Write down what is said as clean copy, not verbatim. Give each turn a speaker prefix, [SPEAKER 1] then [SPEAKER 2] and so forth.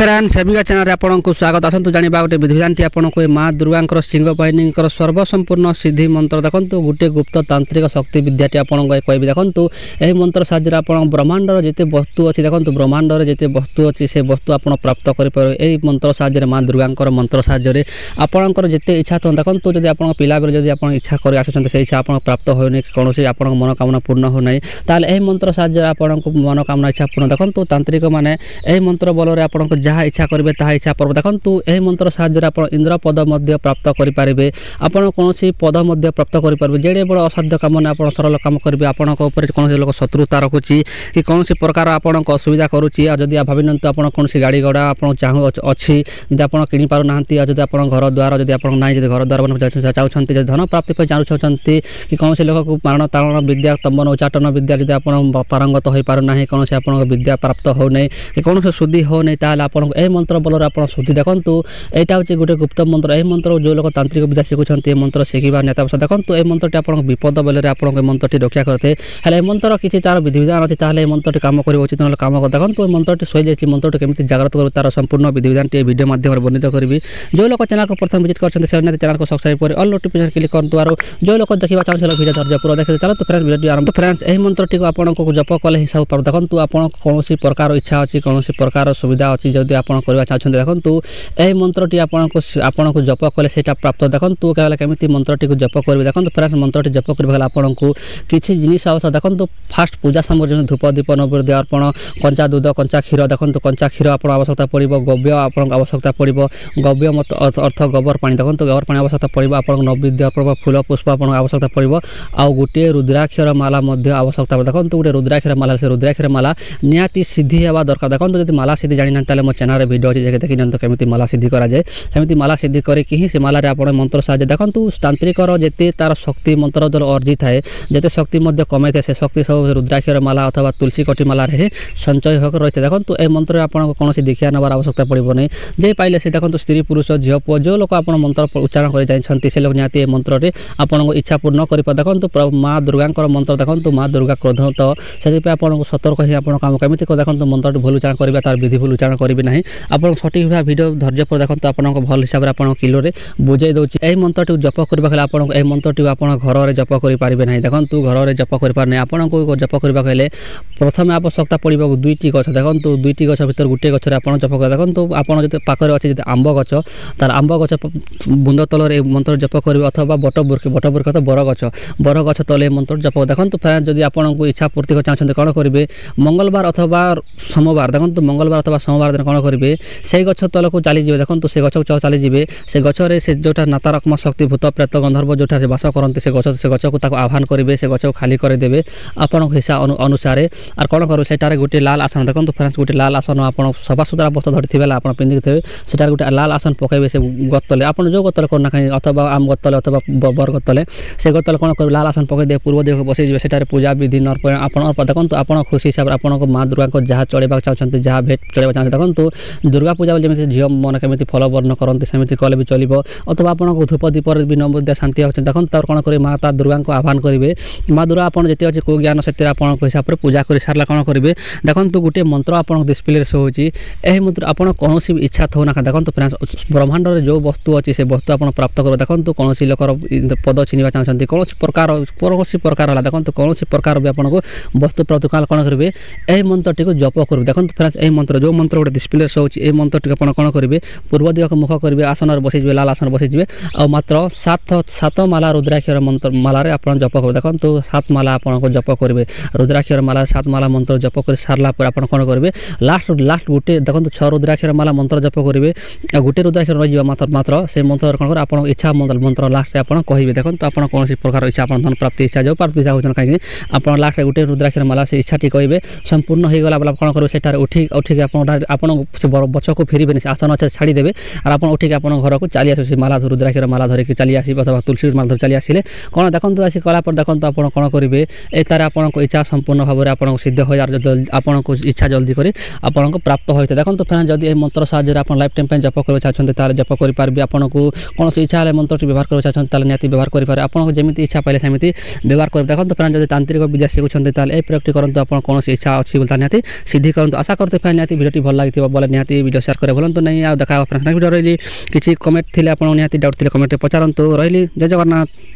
[SPEAKER 1] Friends सभी channel आपको स्वागत आसतु जाना गोटे विधिविधान आपको माँ दुर्गा सिंह बाहिनी सर्वसंपूर्ण सिद्धि मंत्र देखो गोटे गुप्त तांत्रिक शक्ति विद्याटी आपको कह देखो यह मंत्र साहाय्य आप ब्रह्मांडर जिते वस्तु अच्छी देखो ब्रह्मांडर जिते वस्तु अच्छी से वस्तु आप प्राप्त करें मंत्र साहाय्य माँ दुर्गा मंत्र साहाय्य आपंकर जिते इच्छा तो देखो जब आप पिला बेले जब आप इच्छा कर आसुँच से इच्छा आप प्राप्त होनी कौन आप मनोकामना पूर्ण होना ताल यह मंत्र साहाय्य आपको मनोकामना इच्छा पूर्ण देखो तांत्रिक मैंने यही मंत्र बल आपको जहाँ इच्छा करेंगे ताहा इच्छा पर्व देखो यह मंत्र साहाय्य आप इंद्र पद प्राप्त करेंगे आपड़ कौन पद प्राप्त करेंगे जेडे बड़ असाध्य कम आप सरल कम करेंगे आपंक कौन लोक शत्रुता रखुच्छी कि कौन प्रकार आपको असुविधा करुच्ची जदि भावी नियंतु आप कौन गाड़ी घोड़ा आप चाहू अच्छी जब आप किनी पार ना जब आप घर द्वार जब आप ना घर द्वार बना चाहते धन प्राप्ति पर जानू चाहते कि कौन लोक को मारण तारण विद्या तंबन उच्चाटन विद्या जब आप पारंगत हो पारना कौन आप विद्या प्राप्त होना कि कौन शुद्धि होना ताल आप मंत्र बल आप शुद्धि देखो यहाँ हूँ गोटे गुप्त मंत्र यह मंत्र जो लोग तांत्रिक विद्या शिखुंत मंत्र शिखा नेता देखो यह मंत्रटी आप विपद बेले आप मंत्रटी रक्षा करते हैं मंत्र किसी तार विधिविधान अच्छी ताल मंत्रटी कम कर उचित ना कम देखो मंत्रटी शो जाए मंत्रटी केमी जाग्रत कर तार संपूर्ण विधिविधान वीडियो माध्यम वर्णित करी जो लोग चैनल को प्रथम विजिट करते चैनल को सब्सक्राइब कर ऑल नोटिफिकेशन क्लिक करूँ और जो लोग देखा चाहते वीडियो धैर्य पूरा देखते चलो फ्रेंड्स वीडियो आरंभ फ्रेंड्स यही मंत्रटी को आपको जप कले हिसाब पर देखो आप कौन प्रकार इच्छा अच्छी कौन प्रकार सुविधा अच्छी जब आप करवा चाहते देखो यही मंत्रटी आपको जप कले से प्राप्त देखो केमी मंत्रटी को जप करेंगे देखो फ्रेंड्स मंत्रटी जप कर आपको किसी जिनिस आवश्यक देखो फास्ट पूजा सामग्री धूप दीप नैवेद्य अर्पण कंचा दूध कंचा क्षीर देखो कंचा क्षीर आप आवश्यकता पड़ो गव्य आप आवश्यकता पड़ो गव्य मत अर्थ गोबर पानी देखो गोबर पानी आवश्यकता पड़ो आप नैवेद्य अर्पण फूल पुष्प आप आवश्यकता पड़ो आउ गोटे रुद्राक्षर माला आवश्यकता देखो गोटे रुद्राक्षर माला से रुद्राक्षर माला निहाती सिद्धि हवा दरकार देखो जब माला सिद्धि जानी ना मो चैनल वीडियो अच्छी देखी नियंत केमी माला सिद्धि कराए सेमती माला सिद्धि करके ही से मालार आप मंत्र साहाय्य देखो तांत्रिकर जिते तार शक्ति मंत्र द्वारा अर्जी थाए जिते शक्ति कमे थे से शक्ति सब रुद्राक्षर माला अथवा तुलसी कटी मालार संचय होकर रही है देखो यह मंत्र आपको कौन दीक्षा नवार आवश्यकता पड़ो नहीं जे पाइले से देखो स्त्री पुरुष झील पुओ जो लोग आप मंत्र उच्चारण कर जाइए से लोग निहाती मंत्र आपको इच्छा पूर्ण कर देखो माँ दुर्गा मंत्र देखो माँ दुर्गा क्रोध तो से आपको सतर्क ही आप कम केमी देखो मंत्र भूल उच्चारण करेंगे तार विधि भूल उच्चारण करेंगे ना आप सठिक भाव भिड धैर्य पर देखो आपको भल हिसाब से किलो बुझे दूसरी यही मंत्रटी जप करने आपको यह मंत्रटी आप घर में जप करेंगे ना देखो घर में जप कर आपको जप करने प्रथम आवश्यकता पड़ो दुईटी गछ देखो दुईटी गछ भर गोटे गचर आप जप कर देखो आपड़ जो पाखे अच्छे आंब गच तार आंब गच बुंद तल मंत्र जप करेंगे अथवा बट तो बर गच तले मंत्र जप देखो फ्रेंड्स जब आपको इच्छा पूर्ति कर चाहते कौन करेंगे मंगलवार अथवा सोमवार देखो मंगलवार अथवा सोमवार दिन कौन करेंगे से गच तल को चलीजे देखो से गच चलीजे से गचरे से जोटा नकारात्मक शक्ति भूत प्रेत गंधर्व जो बास करते से गच को आह्वान करेंगे से गच को खाली करदेवे आपण हिसाब अनुसार और कौन करेंगे सेटार गोटे लाल आसन देखो फ्रेंड्स गोटे लाल आसन आप सफा सुतरा वस्त्र धरी थे आप पिंधि थे सेटार गोटे लाल आसन पकेबे से गतले आप जो गतले करना कहीं अथवा आम गतले अथवा बर गतले से गतले कौन कर लाल आसन पकईदे पूर्व दिग बसईजे सेटार पूजा विधि नर्पण आप देखो आप खुशी हिसाब से आपको माँ दुर्गा को जहाँ चढ़ा चाहते जहाँ भेट चढ़ा चाहते देखो दुर्गा पूजा जमी झील मन केमी फल वर्ण करते सेमती कले भी चलो अथवा आपको धूप दीप भी नैवेद्य शांति अच्छे देखो तर कौन करेंगे माँ तार दुर्गा को आह्वान करेंगे माँ दुर्गा आप जिते अच्छे कौ ज्ञान से आपको हिसाब से पूजा कर सारा कौन करेंगे देखो गोटे मंत्र आप डिस्प्ले शो होती यही मंत्र आप कौन भी इच्छा थो ना देखो फ्रेंड्स ब्रह्मांड में जो वस्तु अच्छी से वस्तु आप प्राप्त कर देखो कौन लोकर पद चिन्हवा चाहते कौन प्रकार है देखो कौन प्रकार भी आपको वस्तु प्राप्त कौन करेंगे यही मंत्रटी को जप करेंगे देखो फ्रेंड्स यही मंत्र जो मंत्र गोटे डिस्प्ले शो होती है मंत्रटी आप कौन करेंगे पूर्व दिग मुख करेंगे आसन बसईजे लाल आसन बसईजे और मात्र सात माला रुद्राक्षर मंत्र मालार आप जप करेंगे देखो 7 माला आपको जप करेंगे रुद्राक्षर माला 7 माला मंत्र जप कर सारा पर आप कौन करेंगे लास्ट गोटे देखो 6 रुद्राक्षर माला मंत्र जप करेंगे गोटे रुद्राक्षर रही मात्र से मंत्र कौन कर आप इच्छा मंत्र लास्ट आप कहे देखो आप कौन प्रकार इच्छा आप धन प्राप्ति इच्छा जो प्राप्ति इच्छा होना कहीं आप लास्ट गोटे रुद्राक्षर माला से इच्छाटी कहे संपूर्ण हो गला बेला कौन करेंगे सेठार उठिक आप बच को फेरबे आसन अच्छे छाड़देवे और आप उठिक आप घर को चली आस माला रुद्राक्षर माला धरिकी चली आस अथवा तुलसी माला धर चली आसिले कौन देखो आस कलापर देखो आप कौन करेंगे ए तार आपको इच्छा संपूर्ण भाव में आपको सिद्ध हो आपको इच्छा जल्दी कर आपको प्राप्त होता है देखो फ्रेंड्स जब मंत्र साहाय्य आप लाइफ टाइम जप कर चाहते जप करेंगे आपको कौन इच्छा है मंत्र व्यवहार कर चाहते निहाती व्यवहार करेंगे आपको जमी इच्छा पाइले सेमती व्यवहार कर देखो फ्रेंड्स जब तांत्रिक विद्या शिखुंत प्रयोग करूँ आप कौन इच्छा अच्छी बोलता निहाती सिद्धि करूँ आशा करते निहाती भिडियोटी भल लगी बोले निहाती वीडियो शेयर करे भूलु नहीं। आ देखा नेक्स्ट वीडियो रही किसी कमेंट थी आप निहाती डाउट थी कमेंट पचारतु रही। जय जगन्नाथ।